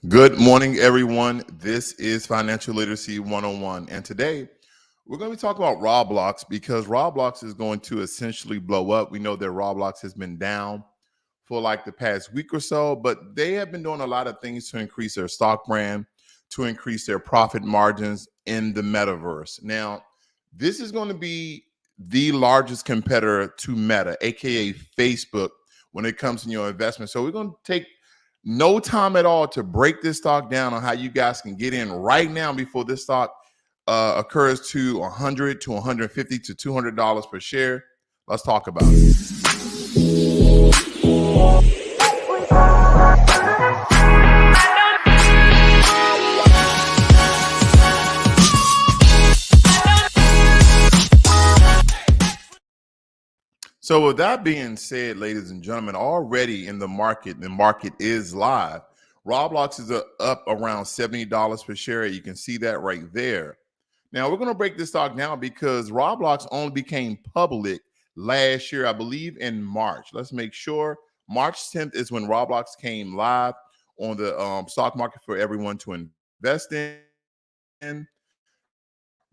Good morning, everyone. This is Financial Literacy 101. And today we're going to be talking about Roblox because Roblox is going to essentially blow up. We know that Roblox has been down for like the past week or so, but they have been doing a lot of things to increase their stock brand, to increase their profit margins in the metaverse. Now, this is going to be the largest competitor to Meta, aka Facebook, when it comes to your investment. So we're going to take no time at all to break this stock down on how you guys can get in right now before this stock occurs to $100 to $150 to $200 per share. Let's talk about it. So with that being said, ladies and gentlemen, already in the market is live. Roblox is up around $70 per share. You can see that right there. Now, we're going to break this stock down because Roblox only became public last year, I believe in March. Let's make sure. March 10th is when Roblox came live on the stock market for everyone to invest in.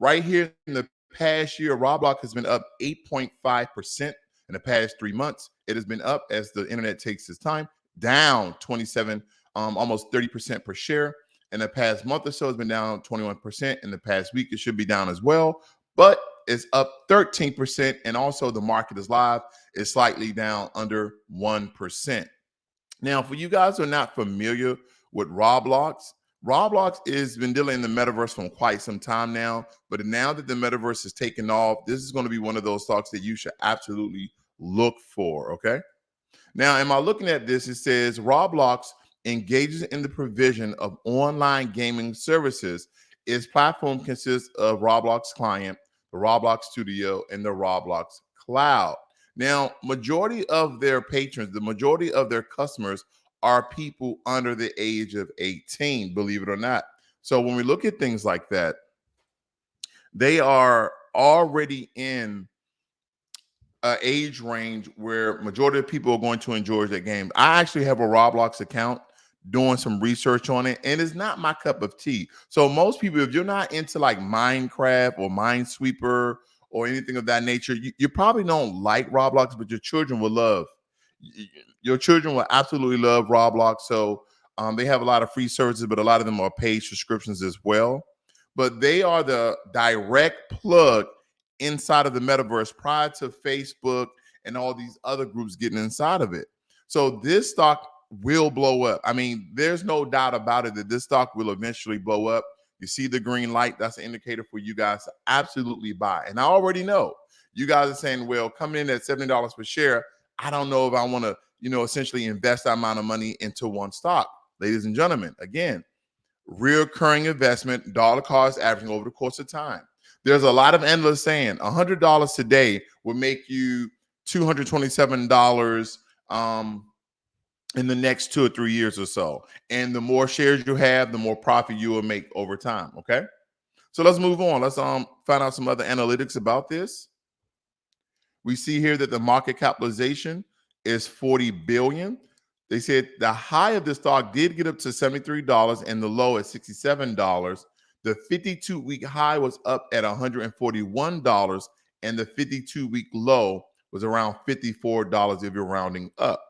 Right here in the past year, Roblox has been up 8.5%. In the past 3 months, it has been up as the internet takes its time, down 27, almost 30% per share. In the past month or so, it's been down 21%. In the past week, it should be down as well, but it's up 13%. And also the market is live. It's slightly down under 1%. Now, for you guys who are not familiar with Roblox, Roblox has been dealing in the metaverse for quite some time now, but now that the metaverse is taking off, this is going to be one of those stocks that you should absolutely look for, okay? Now, am I looking at this? It says Roblox engages in the provision of online gaming services. Its platform consists of Roblox Client, the Roblox Studio, and the Roblox Cloud. Now, majority of their patrons, the majority of their customers are people under the age of 18, believe it or not. So when we look at things like that, they are already in an age range where majority of people are going to enjoy their game. I actually have a Roblox account doing some research on it, and it's not my cup of tea. So most people, if you're not into like Minecraft or Minesweeper or anything of that nature, you probably don't like Roblox, but your children will love. Your children will absolutely love Roblox. So they have a lot of free services, but a lot of them are paid subscriptions as well. But they are the direct plug inside of the metaverse prior to Facebook and all these other groups getting inside of it. So this stock will blow up. I mean, there's no doubt about it that this stock will eventually blow up. You see the green light, that's an indicator for you guys to absolutely buy. And I already know you guys are saying, well, coming in at $70 per share, I don't know if I want to, essentially invest that amount of money into one stock. Ladies and gentlemen, again, recurring investment, dollar cost averaging over the course of time. There's a lot of analysts saying $100 today will make you $227 in the next 2 or 3 years or so. And the more shares you have, the more profit you will make over time. Okay. So let's move on. Let's find out some other analytics about this. We see here that the market capitalization is 40 billion. They said the high of the stock did get up to $73 and the low at $67. The 52-week high was up at $141 and the 52-week low was around $54 if you're rounding up.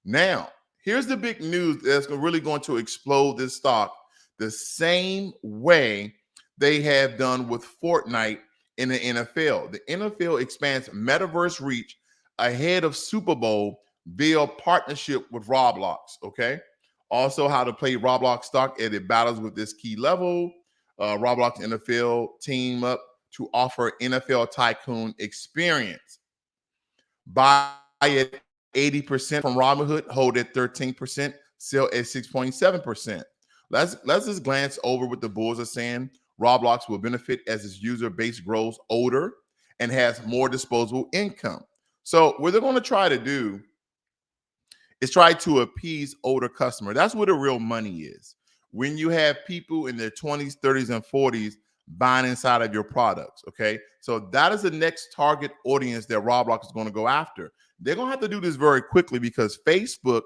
Now, here's the big news that's really going to explode this stock the same way they have done with Fortnite in the NFL. The NFL expands metaverse reach ahead of Super Bowl via partnership with Roblox, okay? Also, how to play Roblox stock as it battles with this key level. Roblox NFL team up to offer NFL Tycoon experience. Buy at 80% from Robinhood, hold at 13%, sell at 6.7%. Let's just glance over what the bulls are saying. Roblox will benefit as its user base grows older and has more disposable income. So what they're going to try to do is try to appease older customer. That's where the real money is. When you have people in their 20s, 30s, and 40s buying inside of your products, okay? So that is the next target audience that Roblox is going to go after. They're going to have to do this very quickly because Facebook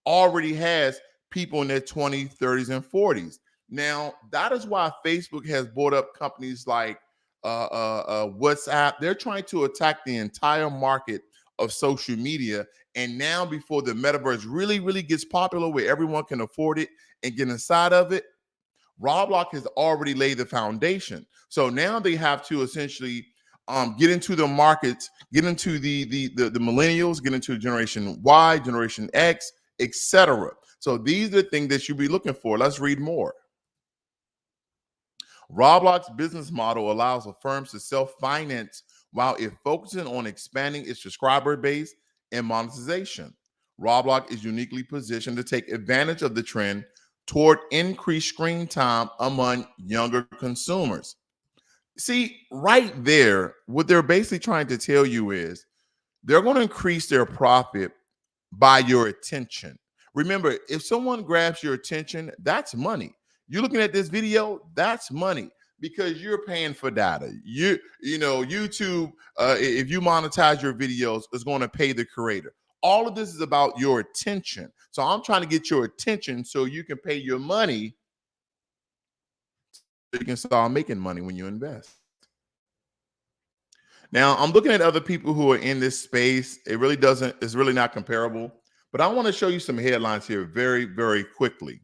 already has people in their 20s, 30s, and 40s. Now, that is why Facebook has bought up companies like WhatsApp. They're trying to attack the entire market of social media. And now before the metaverse really gets popular where everyone can afford it and get inside of it, Roblox has already laid the foundation. So now they have to essentially get into the markets, get into the millennials, get into Generation Y, Generation X, etc. So these are the things that you'll be looking for. Let's read more. Roblox business model allows the firms to self-finance while it focuses on expanding its subscriber base and monetization. Roblox is uniquely positioned to take advantage of the trend toward increased screen time among younger consumers. See, right there, what they're basically trying to tell you is they're going to increase their profit by your attention. Remember, if someone grabs your attention, that's money. You're looking at this video, that's money because you're paying for data. YouTube, if you monetize your videos, is going to pay the creator. All of this is about your attention. So I'm trying to get your attention so you can pay your money so you can start making money when you invest. Now, I'm looking at other people who are in this space. It's really not comparable. But I want to show you some headlines here very, very quickly.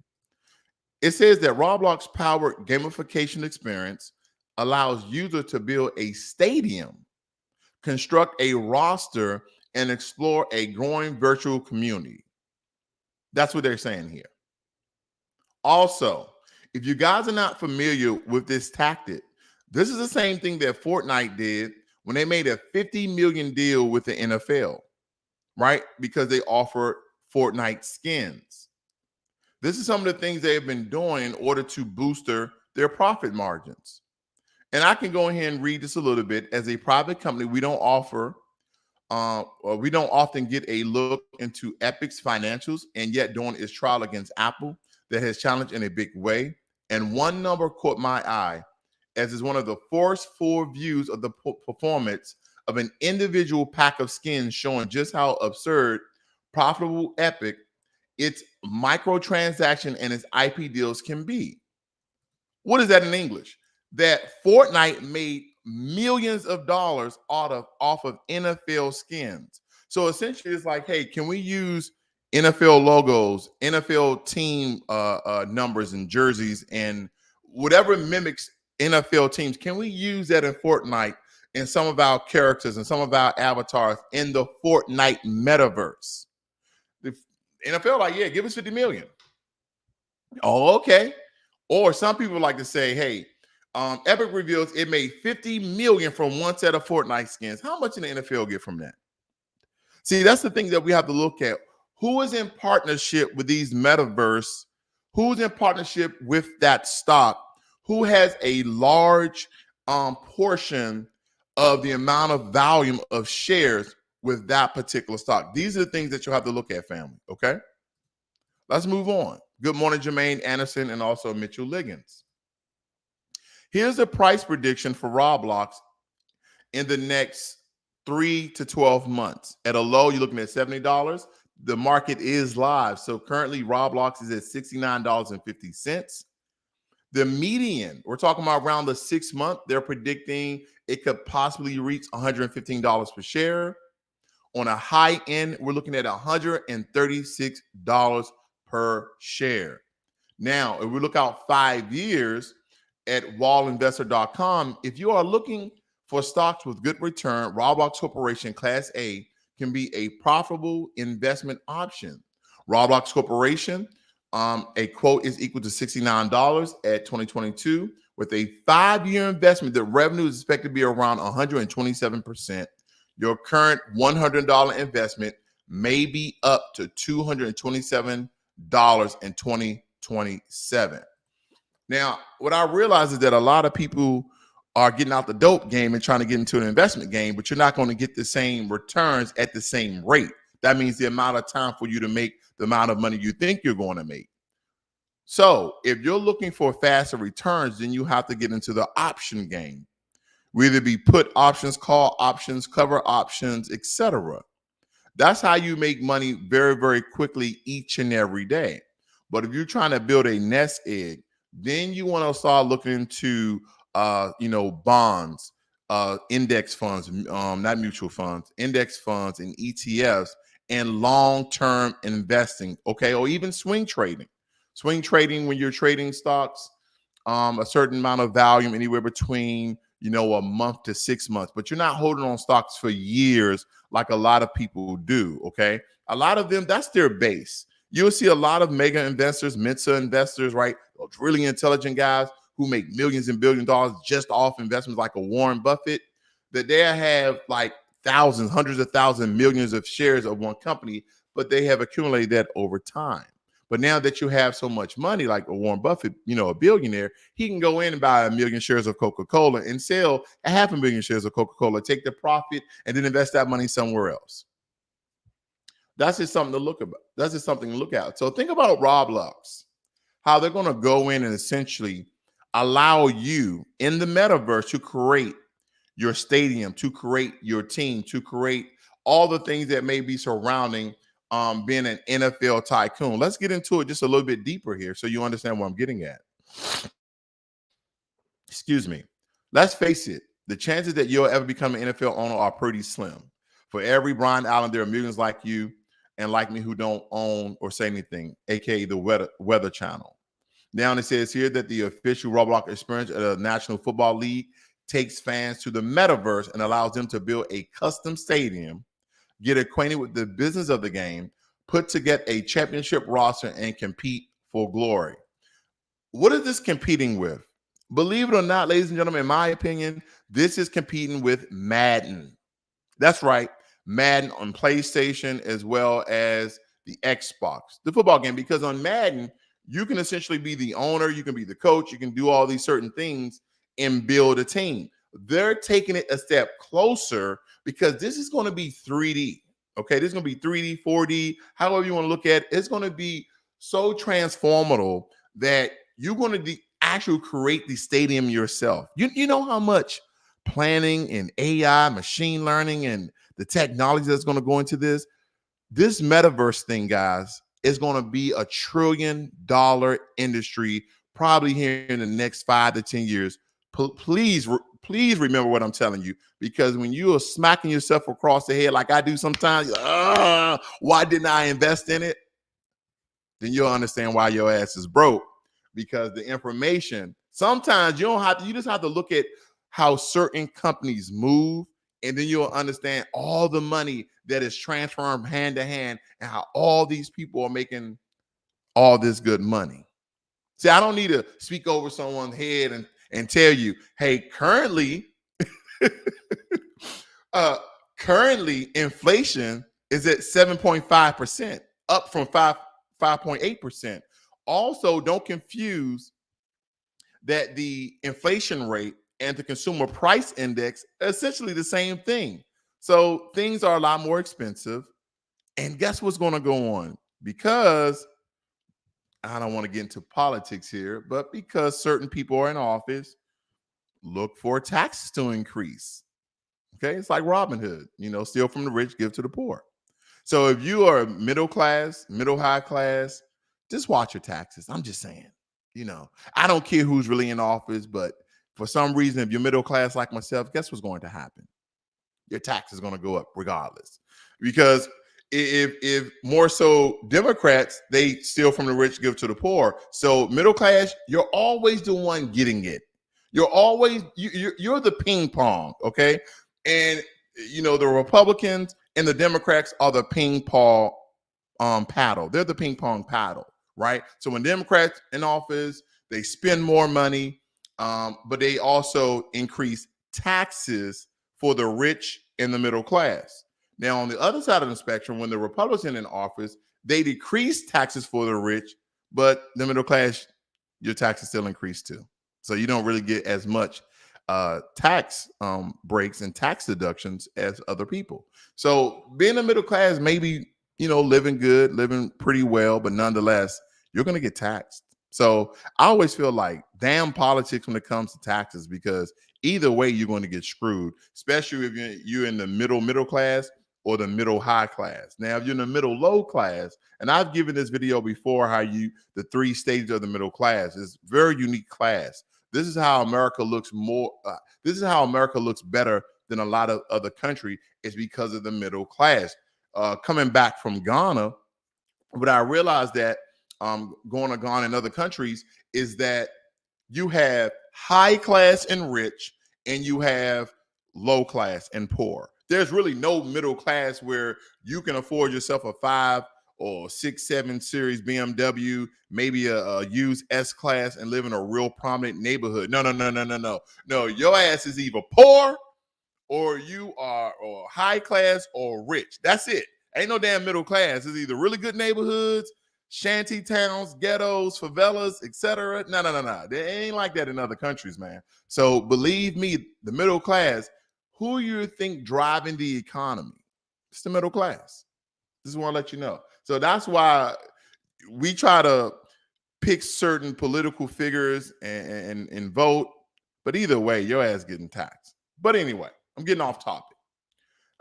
It says that Roblox powered gamification experience allows users to build a stadium, construct a roster, and explore a growing virtual community. That's what they're saying here. Also, if you guys are not familiar with this tactic, this is the same thing that Fortnite did when they made a $50 million deal with the NFL, right? Because they offer Fortnite skins. This is some of the things they have been doing in order to boost their profit margins. And I can go ahead and read this a little bit. As a private company, we don't often get a look into Epic's financials, and yet during its trial against Apple that has challenged in a big way. And one number caught my eye, as is one of the first 4 views of the performance of an individual pack of skins, showing just how absurd profitable Epic, its microtransaction, and its IP deals can be. What is that in English? That Fortnite made millions of dollars off of NFL skins. So essentially, it's like, hey, can we use NFL logos, NFL team numbers and jerseys, and whatever mimics NFL teams? Can we use that in Fortnite in some of our characters and some of our avatars in the Fortnite metaverse. The NFL, like, yeah, give us 50 million. Oh, okay. Or some people like to say, hey, Epic reveals it made 50 million from one set of Fortnite skins. How much did the NFL get from that? See, that's the thing that we have to look at. Who is in partnership with these metaverse? Who's in partnership with that stock? Who has a large portion of the amount of volume of shares with that particular stock? These are the things that you'll have to look at, family. Okay, let's move on. Good morning, Jermaine Anderson and also Mitchell Liggins. Here's the price prediction for Roblox in the next 3 to 12 months. At a low, you're looking at $70. The market is live. So currently Roblox is at $69.50. The median, we're talking about around the 6 month, they're predicting it could possibly reach $115 per share. On a high end, we're looking at $136 per share. Now, if we look out 5 years at wallinvestor.com, if you are looking for stocks with good return, Roblox Corporation Class A can be a profitable investment option. Roblox Corporation, a quote is equal to $69 at 2022. With a 5-year investment, the revenue is expected to be around 127%. Your current $100 investment may be up to $227 in 2027. Now, what I realize is that a lot of people are getting out the dope game and trying to get into an investment game, but you're not going to get the same returns at the same rate. That means the amount of time for you to make the amount of money you think you're going to make. So if you're looking for faster returns, then you have to get into the option game. Whether it be put options, call options, cover options, etc. That's how you make money very, very quickly each and every day. But if you're trying to build a nest egg, then you want to start looking into bonds, index funds, not mutual funds, index funds and ETFs, and long-term investing, okay, or even swing trading. Swing trading, when you're trading stocks, a certain amount of volume, anywhere between a month to 6 months, but you're not holding on stocks for years like a lot of people do. Okay, a lot of them, that's their base. You'll see a lot of mega investors, Mensa investors, right? Those really intelligent guys who make millions and billions of dollars just off investments, like a Warren Buffett, that they have like thousands, hundreds of thousands, millions of shares of one company, but they have accumulated that over time. But now that you have so much money, like a Warren Buffett, a billionaire, he can go in and buy 1 million shares of Coca-Cola and sell 500,000 shares of Coca-Cola, take the profit, and then invest that money somewhere else. That's just something to look about. That's just something to look at. So think about Roblox, how they're going to go in and essentially allow you in the metaverse to create your stadium, to create your team, to create all the things that may be surrounding being an NFL tycoon. Let's get into it just a little bit deeper here so you understand what I'm getting at. Excuse me. Let's face it, the chances that you'll ever become an NFL owner are pretty slim. For every Brian Allen, there are millions like you and like me who don't own or say anything, aka the Weather Channel. Now it says here that the official Roblox experience at the National Football League takes fans to the metaverse and allows them to build a custom stadium, get acquainted with the business of the game, put together a championship roster, and compete for glory. What is this competing with? Believe it or not, ladies and gentlemen, in my opinion, this is competing with Madden. That's right, Madden on PlayStation as well as the Xbox, the football game, because on Madden, you can essentially be the owner, you can be the coach, you can do all these certain things and build a team. They're taking it a step closer because this is going to be 3D. Okay, this is going to be 3D, 4D, however you want to look at it. It's going to be so transformative that you're going to actually create the stadium yourself. You know how much planning and AI, machine learning, and the technology that's going to go into this? This metaverse thing, guys, is going to be $1 trillion industry probably here in the next 5 to 10 years. Please remember what I'm telling you, because when you are smacking yourself across the head like I do sometimes, why didn't I invest in it? Then you'll understand why your ass is broke, because the information, sometimes you just have to look at how certain companies move, and then you'll understand all the money that is transferring hand to hand and how all these people are making all this good money. See, I don't need to speak over someone's head and tell you, hey, uh, currently inflation is at 7.5%, up from 5.8%. Also, don't confuse that the inflation rate and the consumer price index are essentially the same thing. So things are a lot more expensive. And guess what's going to go on? Because I don't want to get into politics here, but because certain people are in office, look for taxes to increase. Okay, it's like Robinhood, steal from the rich, give to the poor. So if you are middle class, middle high class, just watch your taxes. I'm just saying, I don't care who's really in office, but for some reason, if you're middle class like myself, guess what's going to happen? Your tax is going to go up regardless. Because if more so Democrats, they steal from the rich, give to the poor. So middle class, you're always the one getting it. You're always you're the ping pong, okay? And the Republicans and the Democrats are the ping pong paddle. They're the ping pong paddle, right? So when Democrats in office, they spend more money, but they also increase taxes for the rich and the middle class. Now, on the other side of the spectrum, when the Republicans in office, they decrease taxes for the rich, but the middle class, your taxes still increase too. So you don't really get as much tax breaks and tax deductions as other people. So being a middle class, maybe, living good, living pretty well, but nonetheless, you're going to get taxed. So I always feel like damn politics when it comes to taxes, because either way, you're going to get screwed, especially if you're in the middle class or the middle high class. Now, if you're in the middle low class, and I've given this video before, the 3 stages of the middle class is very unique class. This is how America looks this is how America looks better than a lot of other countries, is because of the middle class. Coming back from Ghana, what I realized that going to Ghana and other countries is that you have high class and rich, and you have low class and poor. There's really no middle class where you can afford yourself a 5 or 6, 7 series BMW, maybe a used S class, and live in a real prominent neighborhood. No. No, your ass is either poor or you are or high class or rich. That's it. Ain't no damn middle class. It's either really good neighborhoods, shanty towns, ghettos, favelas, etc. No. They ain't like that in other countries, man. So believe me, the middle class, who you think driving the economy? It's the middle class. Just want to let you know. So that's why we try to pick certain political figures and vote. But either way, your ass getting taxed. But anyway, I'm getting off topic.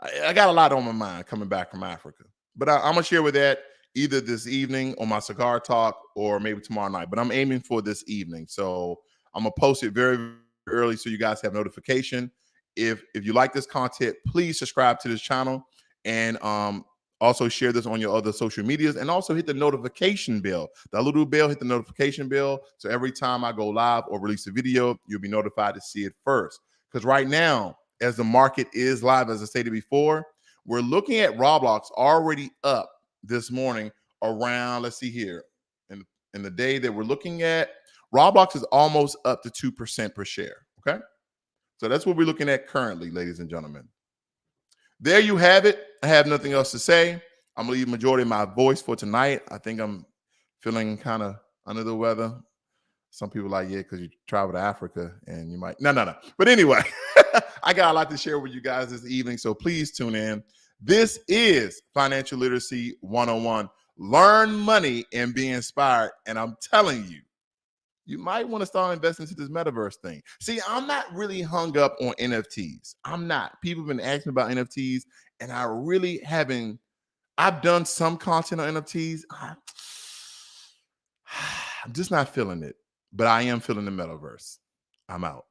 I got a lot on my mind coming back from Africa. But I'm going to share with that either this evening on my cigar talk or maybe tomorrow night. But I'm aiming for this evening. So I'm going to post it very, very early so you guys have notification. If you like this content, please subscribe to this channel, and also share this on your other social medias, and also hit the notification bell. The little bell, hit the notification bell. So every time I go live or release a video, you'll be notified to see it first. Because right now, as the market is live, as I stated before, we're looking at Roblox already up this morning around, let's see here, in the day that we're looking at, Roblox is almost up to 2% per share. Okay. So that's what we're looking at currently, ladies and gentlemen. There you have it. I have nothing else to say. I'm going to leave the majority of my voice for tonight. I think I'm feeling kind of under the weather. Some people are like, yeah, because you travel to Africa and you might. No. But anyway, I got a lot to share with you guys this evening, so please tune in. This is Financial Literacy 101. Learn money and be inspired. And I'm telling you, you might want to start investing into this metaverse thing. See, I'm not really hung up on NFTs. I'm not. People have been asking about NFTs, and I really haven't. I've done some content on NFTs. I'm just not feeling it, but I am feeling the metaverse. I'm out.